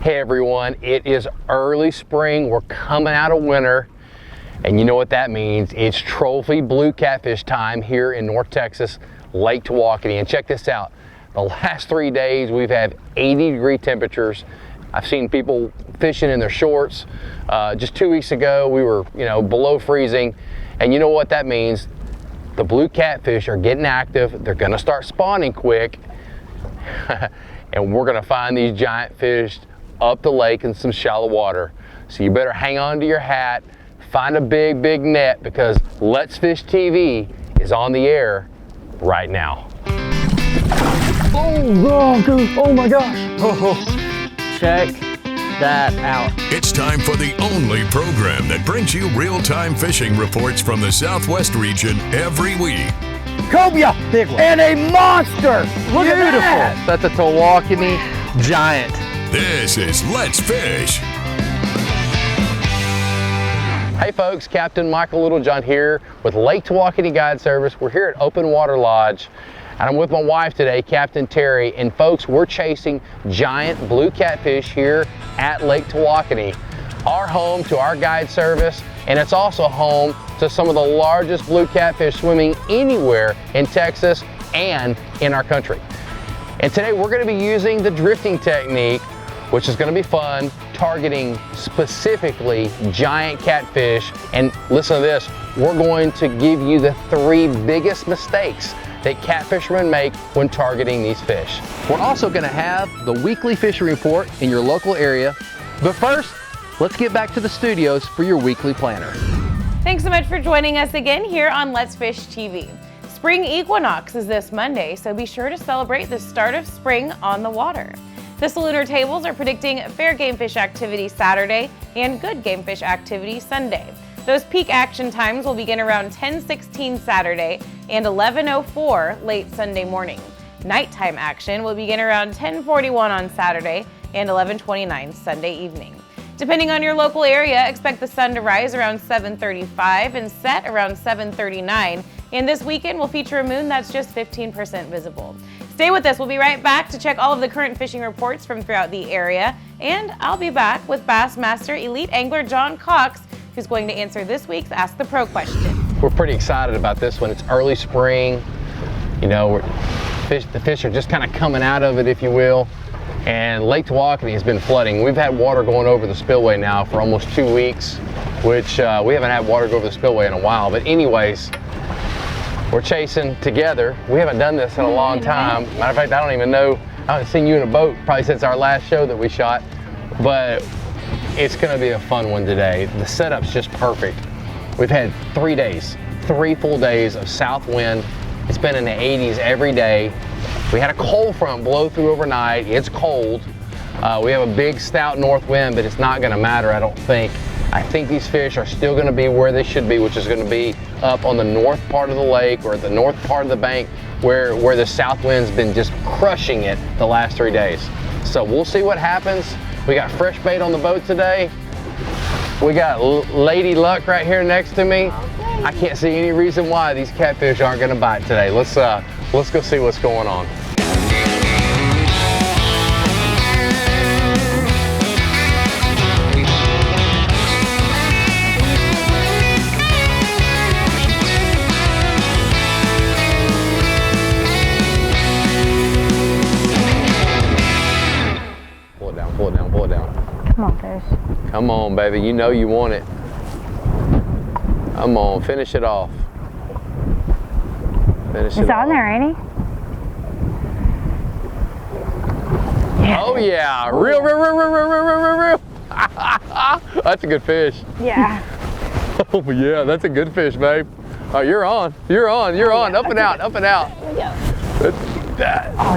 Hey everyone, it is early spring. We're coming out of winter, and you know what that means. It's trophy blue catfish time here in North Texas, Lake Tawakoni. And check this out. The last 3 days we've had 80-degree temperatures. I've seen people fishing in their shorts. Just 2 weeks ago we were, below freezing. And you know what that means? The blue catfish are getting active. They're gonna start spawning quick. And we're gonna find these giant fish up the lake in some shallow water. So you better hang on to your hat, find a big net, because Let's Fish TV is on the air right now. Oh my gosh. Check that out. It's time for the only program that brings you real-time fishing reports from the Southwest region every week. Cobia, big one. And a monster. Look at that. That's a Tawakoni Giant. This is Let's Fish. Hey folks, Captain Michael Littlejohn here with Lake Tawakoni Guide Service. We're here at Open Water Lodge, and I'm with my wife today, Captain Terry. And folks, we're chasing giant blue catfish here at Lake Tawakoni, our home to our guide service, and it's also home to some of the largest blue catfish swimming anywhere in Texas and in our country. And today we're going to be using the drifting technique, which is going to be fun, targeting specifically giant catfish. And listen to this, we're going to give you the 3 biggest mistakes that catfishermen make when targeting these fish. We're also going to have the weekly fishing report in your local area. But first, let's get back to the studios for your weekly planner. Thanks so much for joining us again here on Let's Fish TV. Spring equinox is this Monday, so be sure to celebrate the start of spring on the water. The Lunar tables are predicting fair game fish activity Saturday and good game fish activity Sunday. Those peak action times will begin around 10:16 Saturday and 11:04 late Sunday morning. Nighttime action will begin around 10:41 on Saturday and 11:29 Sunday evening. Depending on your local area, expect the sun to rise around 7:35 and set around 7:39. And this weekend will feature a moon that's just 15% visible. Stay with us. We'll be right back to check all of the current fishing reports from throughout the area. And I'll be back with Bassmaster Elite Angler John Cox, who's going to answer this week's Ask the Pro question. We're pretty excited about this one. It's early spring. The fish are just kind of coming out of it, if you will. And Lake Tawakoni has been flooding. We've had water going over the spillway now for almost 2 weeks, which we haven't had water go over the spillway in a while. But anyways, we're chasing together. We haven't done this in a long time. Matter of fact, I don't even know. I haven't seen you in a boat probably since our last show that we shot. But it's gonna be a fun one today. The setup's just perfect. We've had 3 days, 3 full days of south wind. It's been in the 80s every day. We had a cold front blow through overnight. It's cold. We have a big stout north wind, but it's not gonna matter, I don't think. I think these fish are still gonna be where they should be, which is gonna be up on the north part of the lake or the north part of the bank where the south wind's been just crushing it the last 3 days. So we'll see what happens. We got fresh bait on the boat today. We got Lady Luck right here next to me. I can't see any reason why these catfish aren't gonna bite today. Let's go see what's going on. Pull it down. Come on, fish. Come on, baby, you know you want it. Come on, finish it off. It's on there, ain't he? Yeah. Oh yeah, real. That's a good fish. Yeah. Oh yeah, that's a good fish, babe. Oh, you're on, up and out.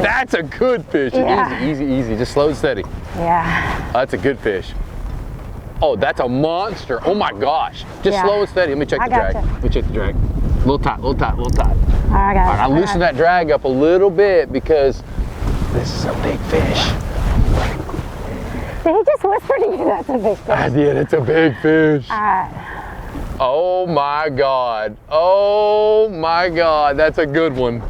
That's a good fish. Yeah. Easy, just slow and steady. Yeah. That's a good fish. Oh, that's a monster. Oh my gosh. Just slow and steady. Let me check the drag. Let me check the drag. A little tight. I got it. All right, I loosened that drag up a little bit because this is a big fish. Did he just whisper to you that's a big fish? I did, it's a big fish. All right. Oh my God. Oh my God, that's a good one.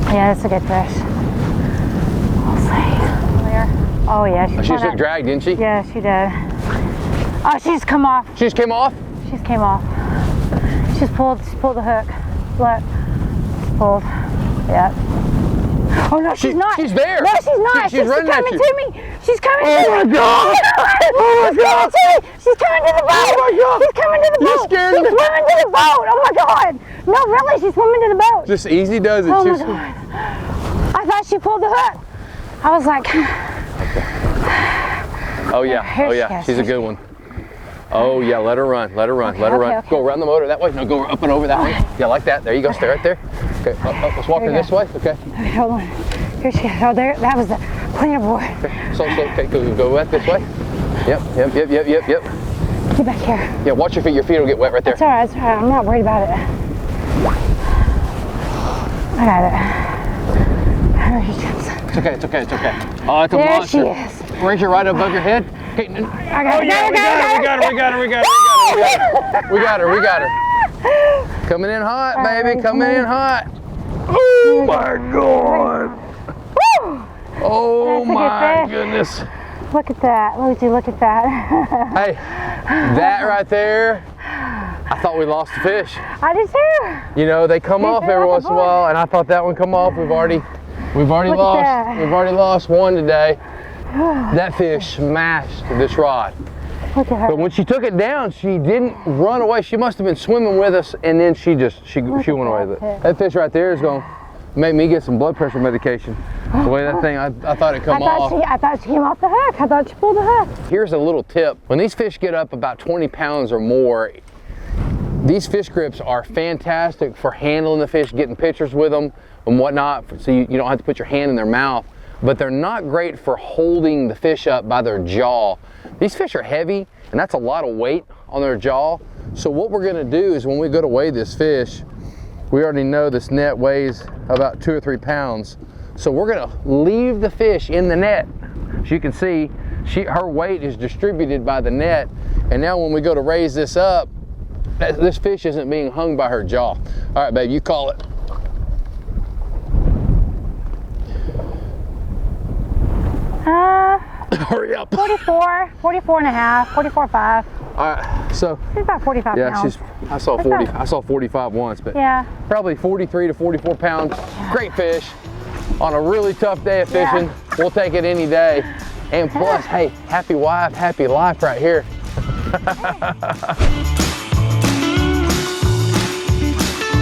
Yeah, that's a good fish. We'll see. There. Oh yeah, She just took drag, didn't she? Yeah, she did. Oh, she's come off. She just came off? She just came off. She's pulled the hook. Look, she's pulled. Yep. Oh no, she's not. She's there. No, she's not. She's running coming at you. to me. She's coming to me. Oh my God. Oh my God. She's coming to the boat. Oh my God. She's coming to the boat. You scared She's me. swimming to the boat. Oh my God. No, really, she's swimming to the boat. Just easy does it. Oh my Just- God. I thought she pulled the hook. I was like, Oh yeah, Here oh she yeah, is. she's a good one. Oh yeah, let her run, let her run, let her okay, run. okay. Go around the motor that way. No, go up and over that way. Yeah, like that. There you go. Stay right there. Okay, let's walk her Here we this way. Okay. okay, hold on. Here she is. Oh, there. That was the cleaner board. So, okay, go back this way. Yep. Get back here. Yeah, watch your feet. Your feet will get wet right there. It's all right. It's all right. I'm not worried about it. I got it. There she comes. It's okay. It's okay. It's okay. Oh, it's a There monster. she is. Raise her right above your head. Okay. I got it. We got her. Coming in hot, baby. Coming in hot. Oh my God. Oh That's a good my fish. goodness. Look at that. Look at that. Hey, that right there, I thought we lost the fish. I did too. You know, they come off every once in a while, and I thought that one come off. We've already Look at lost. that. We've already lost one today. That fish smashed this rod. Look at her. But when she took it down, she didn't run away. She must have been swimming with us, and then she went away with it. That fish right there is going to make me get some blood pressure medication. The way that thing, I thought it come off. I thought she came off the hook. I thought she pulled the hook. Here's a little tip. When these fish get up about 20 pounds or more, these fish grips are fantastic for handling the fish, getting pictures with them and whatnot, so you don't have to put your hand in their mouth. But they're not great for holding the fish up by their jaw. These fish are heavy, and that's a lot of weight on their jaw. So what we're gonna do is when we go to weigh this fish, we already know this net weighs about 2 or 3 pounds. So we're gonna leave the fish in the net. As you can see, her weight is distributed by the net. And now when we go to raise this up, this fish isn't being hung by her jaw. All right, babe, you call it. Hurry up. 44 and a half, 44.5. All right, so She's about 45 pounds. I saw 45 once, but Yeah. probably 43 to 44 pounds. Great fish on a really tough day of fishing. Yeah. We'll take it any day. And plus, hey, happy wife, happy life right here.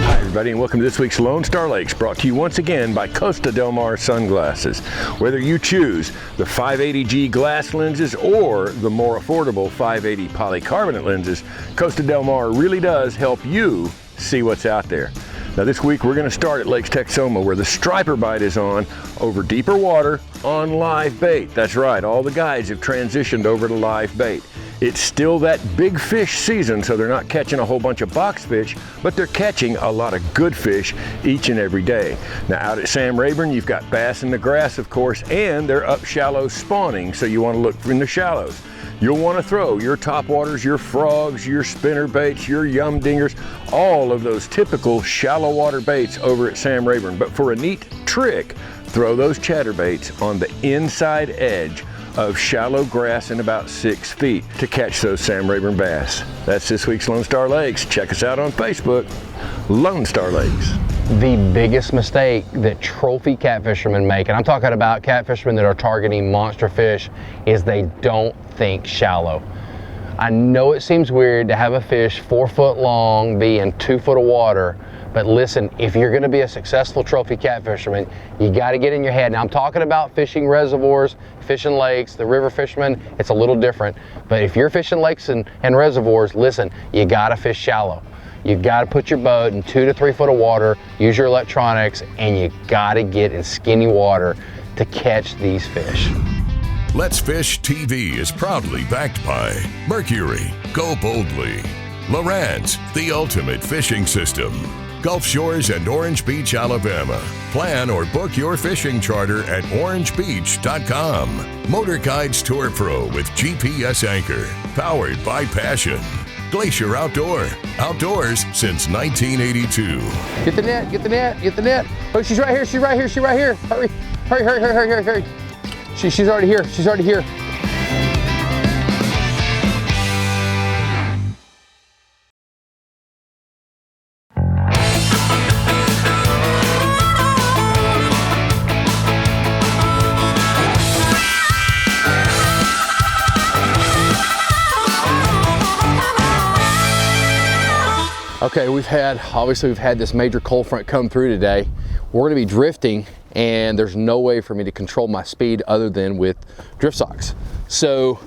Hi everybody, and welcome to this week's Lone Star Lakes, brought to you once again by Costa Del Mar sunglasses. Whether you choose the 580G glass lenses or the more affordable 580 polycarbonate lenses, Costa Del Mar really does help you see what's out there. Now this week we're going to start at Lakes Texoma, where the striper bite is on over deeper water on live bait. That's right, all the guides have transitioned over to live bait. It's still that big fish season, so they're not catching a whole bunch of box fish, but they're catching a lot of good fish each and every day. Now out at Sam Rayburn, you've got bass in the grass, of course, and they're up shallow spawning, so you want to look in the shallows. You'll want to throw your topwaters, your frogs, your spinner baits, your yum dingers, all of those typical shallow water baits over at Sam Rayburn. But for a neat trick, throw those chatterbaits on the inside edge of shallow grass in about 6 feet to catch those Sam Rayburn bass. That's this week's Lone Star Lakes. Check us out on Facebook, Lone Star Lakes. The biggest mistake that trophy catfishermen make, and I'm talking about catfishermen that are targeting monster fish, is they don't think shallow. I know it seems weird to have a fish 4 foot long be in 2 foot of water, but listen, if you're gonna be a successful trophy catfisherman, you gotta get in your head. Now I'm talking about fishing reservoirs, fishing lakes, the river fishermen, it's a little different. But if you're fishing lakes and reservoirs, listen, you gotta fish shallow. You've got to put your boat in 2 to 3 foot of water, use your electronics, and you got to get in skinny water to catch these fish. Let's Fish TV is proudly backed by Mercury, Go Boldly, Lowrance, the ultimate fishing system, Gulf Shores and Orange Beach, Alabama. Plan or book your fishing charter at orangebeach.com. Motor Guides Tour Pro with GPS anchor, powered by Passion. Glacier Outdoors since 1982. Get the net, get the net, get the net. Oh, she's right here, she's right here, she's right here. Hurry, hurry, hurry, hurry, hurry, hurry. She's already here. She's already here. Okay, obviously we've had this major cold front come through today. We're gonna be drifting and there's no way for me to control my speed other than with drift socks. So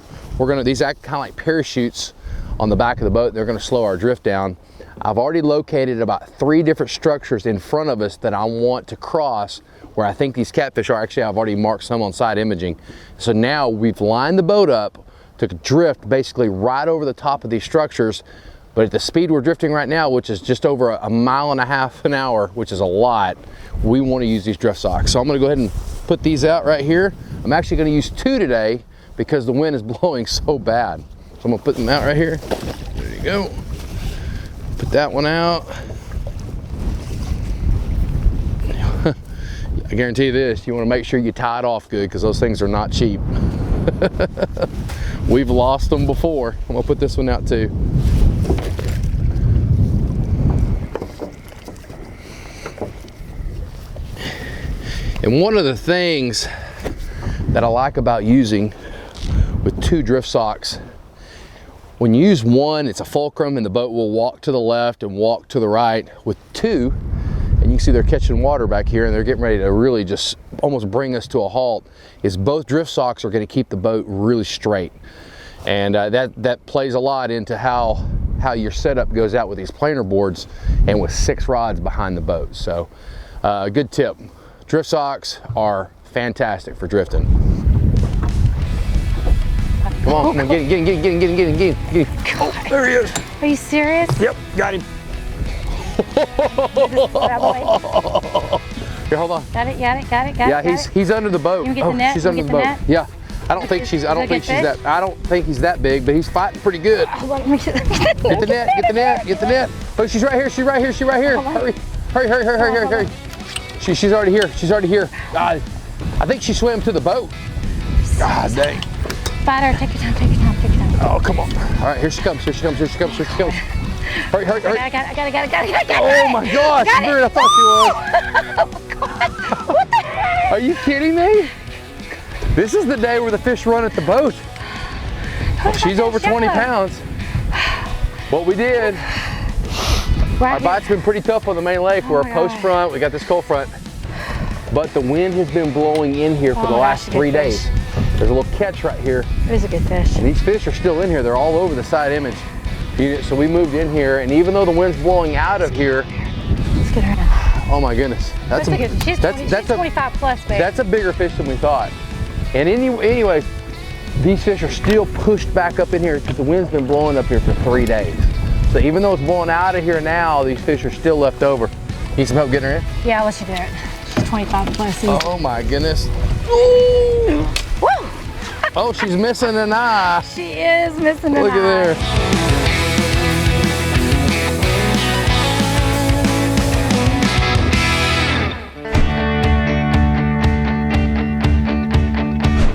these act kind of like parachutes on the back of the boat. They're gonna slow our drift down. I've already located about 3 different structures in front of us that I want to cross where I think these catfish are. Actually, I've already marked some on side imaging. So now we've lined the boat up to drift basically right over the top of these structures. But at the speed we're drifting right now, which is just over a mile and a half an hour, which is a lot, we want to use these drift socks. So I'm going to go ahead and put these out right here. I'm actually going to use 2 today because the wind is blowing so bad. So I'm going to put them out right here. There you go. Put that one out. I guarantee you this, you want to make sure you tie it off good because those things are not cheap. We've lost them before. I'm going to put this one out too. And one of the things that I like about using with 2 drift socks, when you use one, it's a fulcrum and the boat will walk to the left and walk to the right. With 2, and you can see they're catching water back here and they're getting ready to really just almost bring us to a halt, is both drift socks are going to keep the boat really straight. And that plays a lot into how your setup goes out with these planer boards and with 6 rods behind the boat. So good tip. Drift socks are fantastic for drifting. Come on, get him. Oh, there he is. Are you serious? Yep, got him. Here, hold on. Got it. Yeah, he's under the boat. You get the net? She's under the boat. Net? Yeah. I don't think he's that big, but he's fighting pretty good. Hold on, let me get the net. Oh, she's right here. Hurry. She's already here. God, I think she swam to the boat. God dang. Fight her, take your time. Oh, come on. All right, here she comes. Hurry. I got it. Oh my gosh, she's bigger than I thought she was. Oh my God. What the heck? Are you kidding me? This is the day where the fish run at the boat. Well, she's over 20 pounds. What we did, our bite's been pretty tough on the main lake. We're a post front, we got this cold front. But the wind has been blowing in here for the last 3 days. There's a little catch right here. It was a good fish. And these fish are still in here. They're all over the side image. So we moved in here, and even though the wind's blowing out of here, let's get her in. Oh my goodness. She's 25 plus, babe. That's a bigger fish than we thought. And anyways, these fish are still pushed back up in here because the wind's been blowing up here for 3 days. So even though it's blowing out of here now, these fish are still left over. Need some help getting her in? Yeah, I'll let you do it. She's 25 plus. Oh my goodness. Ooh. Woo! Oh, she's missing an eye. She is missing an eye. Look at there.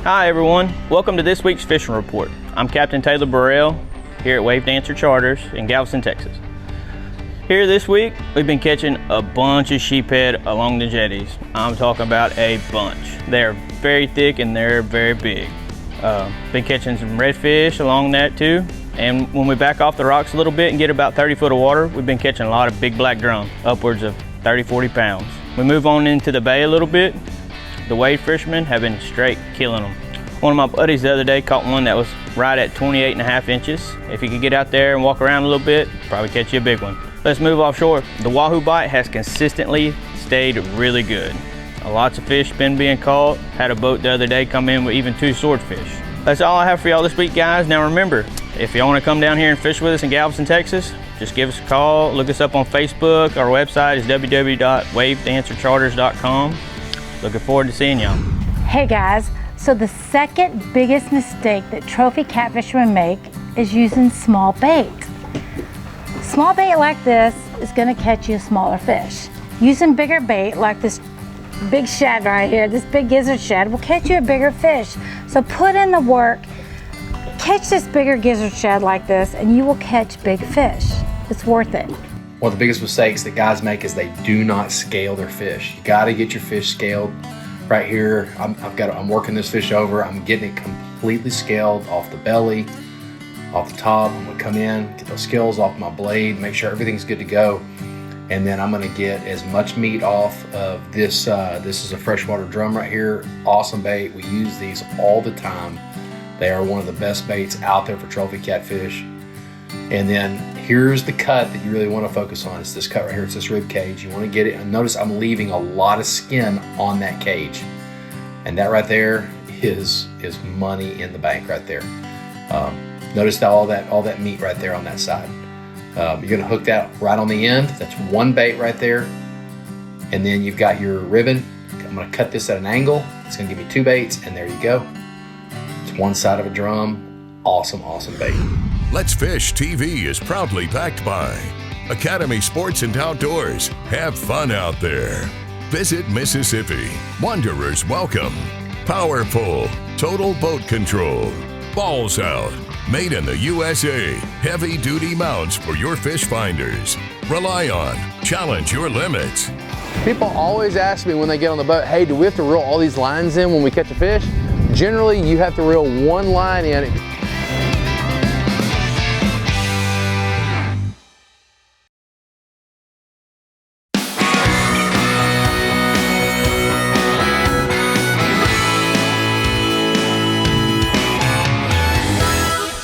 Hi everyone, welcome to this week's fishing report. I'm Captain Taylor Burrell here at Wave Dancer Charters in Galveston, Texas. Here this week, we've been catching a bunch of sheephead along the jetties. I'm talking about a bunch. They're very thick and they're very big. Been catching some redfish along that too. And when we back off the rocks a little bit and get about 30 foot of water, we've been catching a lot of big black drum, upwards of 30, 40 pounds. We move on into the bay a little bit. The wade fishermen have been straight killing them. One of my buddies the other day caught one that was right at 28.5 inches. If you could get out there and walk around a little bit, probably catch you a big one. Let's move offshore. The wahoo bite has consistently stayed really good. Lots of fish been being caught. Had a boat the other day come in with even 2 swordfish. That's all I have for y'all this week, guys. Now remember, if you want to come down here and fish with us in Galveston, Texas, just give us a call. Look us up on Facebook. Our website is www.wavedancercharters.com. Looking forward to seeing y'all. Hey guys, so the second biggest mistake that trophy catfishermen make is using small bait. Small bait like this is going to catch you a smaller fish. Using bigger bait like this big shad right here, this big gizzard shad will catch you a bigger fish. So put in the work, catch this bigger gizzard shad like this, and you will catch big fish. It's worth it. One of the biggest mistakes that guys make is they do not scale their fish. You got to get your fish scaled. Right here, I'm working this fish over. I'm getting it completely scaled off the belly, off the top. I'm gonna come in, get those scales off my blade, make sure everything's good to go. And then I'm gonna get as much meat off of this. This is a freshwater drum right here. Awesome bait. We use these all the time. They are one of the best baits out there for trophy catfish. And then here's the cut that you really want to focus on. It's this cut right here. It's this rib cage. You want to get it. And notice I'm leaving a lot of skin on that cage. And that right there is money in the bank right there. Notice all that meat right there on that side. You're going to hook that right on the end. That's one bait right there. And then you've got your ribbon. I'm going to cut this at an angle. It's going to give me 2 baits. And there you go. It's one side of a drum. Awesome, awesome bait. Let's Fish TV is proudly backed by Academy Sports and Outdoors. Have fun out there. Visit Mississippi. Wanderers welcome. Powerful. Total boat control. Balls Out. Made in the USA. Heavy duty mounts for your fish finders. Rely on. Challenge your limits. People always ask me when they get on the boat, hey, do we have to reel all these lines in when we catch a fish? Generally, you have to reel one line in.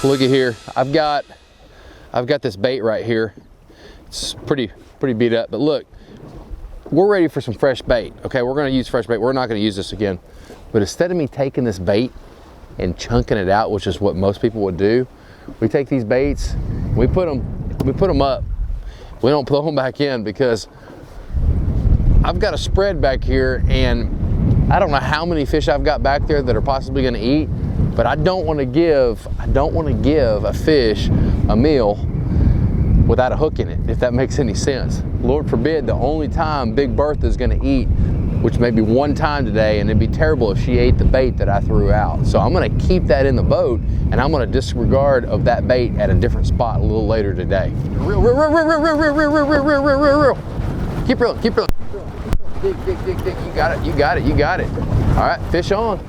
Look at here, I've got this bait right here. It's pretty beat up, but look, we're ready for some fresh bait. Okay, we're gonna use fresh bait. We're not gonna use this again. But instead of me taking this bait and chunking it out, which is what most people would do, we take these baits, we put them up. We don't throw them back in because I've got a spread back here and I don't know how many fish I've got back there that are possibly gonna eat. But I don't want to give a fish a meal without a hook in it, if that makes any sense. Lord forbid the only time Big Bertha is going to eat, which may be one time today, and it'd be terrible if she ate the bait that I threw out. So I'm going to keep that in the boat, and I'm going to disregard of that bait at a different spot a little later today. Reel. Keep reeling. Dig. You got it. All right, fish on.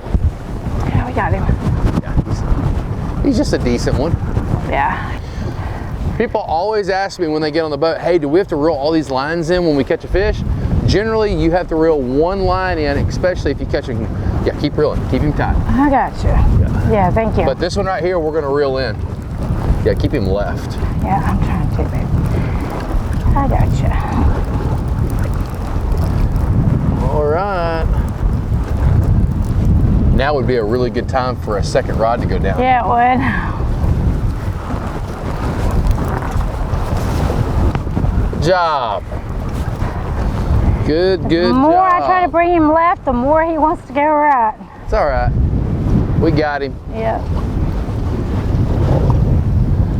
Yeah, we got him. Yeah, he's just a decent one. Yeah. People always ask me when they get on the boat, hey, do we have to reel all these lines in when we catch a fish? Generally, you have to reel one line in, especially if you catch him. Yeah, keep reeling, keep him tight. I got you. Yeah, thank you. But this one right here, we're gonna reel in. Yeah, keep him left. Yeah, I'm trying to, babe. I got you. All right. Now would be a really good time for a second rod to go down. Yeah, it would. Good job. Good The job. more I try to bring him left, the more he wants to go right. It's all right. We got him. Yeah.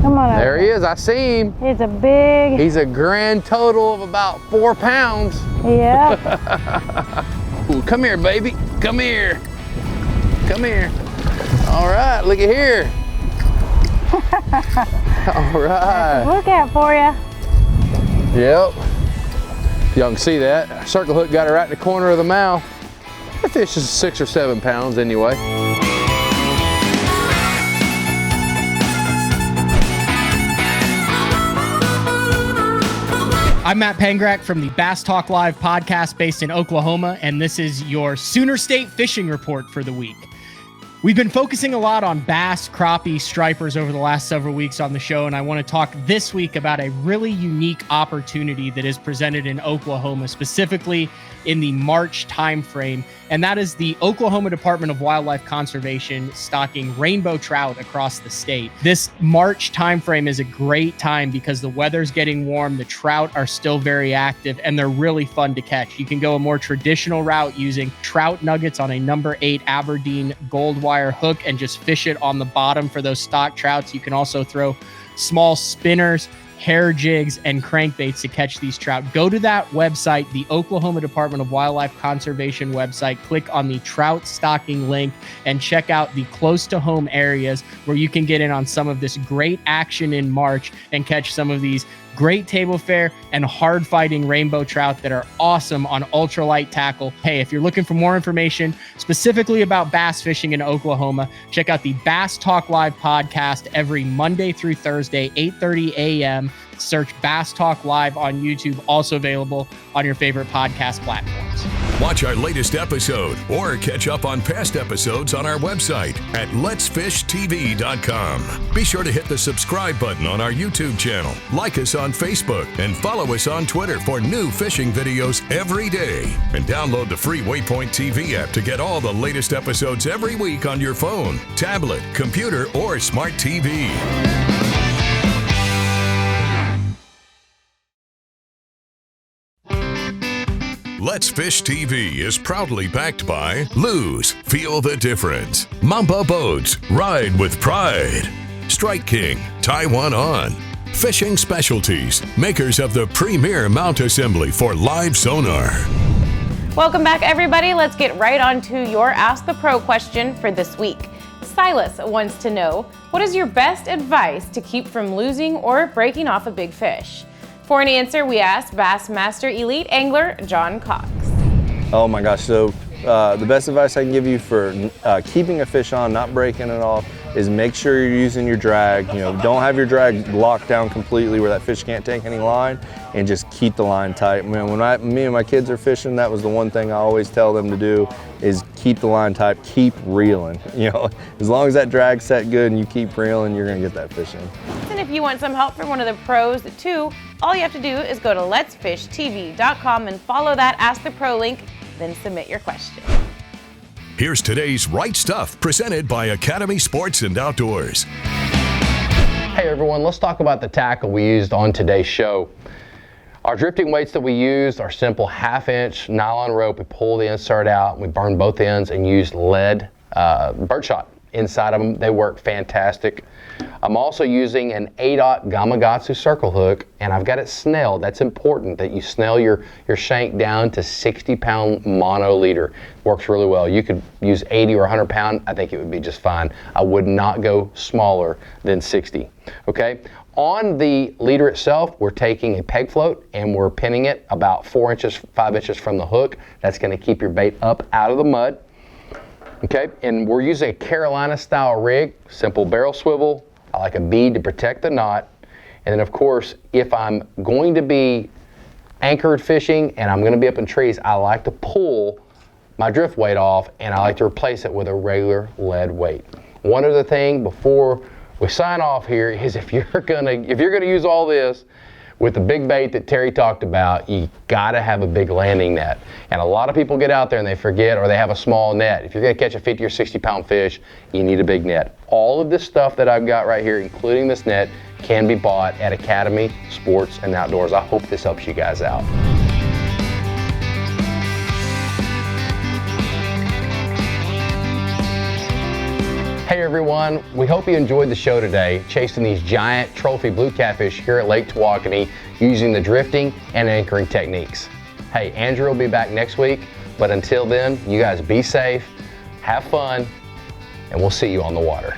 Come on There over. he is. I see him. He's a grand total of about 4 pounds. Yeah. Ooh, come here, baby. Come here. All right, look at here. All right. Look out for you. Yep. Y'all can see that. Circle hook got it right in the corner of the mouth. The fish is 6 or 7 pounds anyway. I'm Matt Pangrak from the Bass Talk Live podcast based in Oklahoma, and this is your Sooner State fishing report for the week. We've been focusing a lot on bass, crappie, stripers over the last several weeks on the show, and I want to talk this week about a really unique opportunity that is presented in Oklahoma, specifically in the March timeframe, and that is the Oklahoma Department of Wildlife Conservation stocking rainbow trout across the state. This March timeframe is a great time because the weather's getting warm, the trout are still very active, and they're really fun to catch. You can go a more traditional route using trout nuggets on a number 8 Aberdeen gold wire hook and just fish it on the bottom for those stock trouts. You can also throw small spinners, hair jigs, and crankbaits to catch these trout. Go to that website, the Oklahoma Department of Wildlife Conservation website, click on the trout stocking link, and check out the close to home areas where you can get in on some of this great action in March and catch some of these great table fare and hard fighting rainbow trout that are awesome on ultralight tackle. Hey, if you're looking for more information specifically about bass fishing in Oklahoma, check out the Bass Talk Live podcast every Monday through Thursday, 8:30 a.m. Search Bass Talk Live on YouTube, also available on your favorite podcast platforms. Watch our latest episode or catch up on past episodes on our website at letsfishtv.com. Be sure to hit the subscribe button on our YouTube channel, like us on Facebook, and follow us on Twitter for new fishing videos every day. And download the free Waypoint TV app to get all the latest episodes every week on your phone, tablet, computer, or smart TV. Let's Fish TV is proudly backed by Lose, Feel the Difference, Mamba Boats, Ride with Pride, Strike King, Tie One On, Fishing Specialties, makers of the premier mount assembly for live sonar. Welcome back, everybody. Let's get right on to your Ask the Pro question for this week. Silas wants to know, what is your best advice to keep from losing or breaking off a big fish? For an answer, we asked Bassmaster Elite Angler John Cox. Oh my gosh, so the best advice I can give you for keeping a fish on, not breaking it off, is make sure you're using your drag. You know, don't have your drag locked down completely where that fish can't take any line, and just keep the line tight. Man, when me and my kids are fishing, that was the one thing I always tell them to do, is keep the line tight, keep reeling. You know, as long as that drag's set good and you keep reeling, you're gonna get that fish in. And if you want some help from one of the pros too, all you have to do is go to letsfishtv.com and follow that Ask the Pro link, then submit your question. Here's today's Right Stuff, presented by Academy Sports and Outdoors. Hey everyone, let's talk about the tackle we used on today's show. Our drifting weights that we used are simple 1/2-inch nylon rope. We pull the insert out, we burn both ends and use lead birdshot inside of them. They work fantastic. I'm also using an 8/0 Gamakatsu circle hook, and I've got it snelled. That's important that you snell your shank down to 60-pound mono leader. Works really well. You could use 80 or 100 pound. I think it would be just fine. I would not go smaller than 60. Okay. On the leader itself, we're taking a peg float and we're pinning it about 4 inches, 5 inches from the hook. That's going to keep your bait up out of the mud. Okay, and we're using a Carolina style rig, simple barrel swivel. I like a bead to protect the knot. And then of course, if I'm going to be anchored fishing and I'm going to be up in trees, I like to pull my drift weight off and I like to replace it with a regular lead weight. One other thing before we sign off here is if you're gonna use all this with the big bait that Terry talked about, you gotta have a big landing net. And a lot of people get out there and they forget, or they have a small net. If you're gonna catch a 50 or 60 pound fish, you need a big net. All of this stuff that I've got right here, including this net, can be bought at Academy Sports and Outdoors. I hope this helps you guys out. Hey everyone, we hope you enjoyed the show today, chasing these giant trophy blue catfish here at Lake Tawakoni using the drifting and anchoring techniques. Hey, Andrew will be back next week, but until then, you guys be safe, have fun, and we'll see you on the water.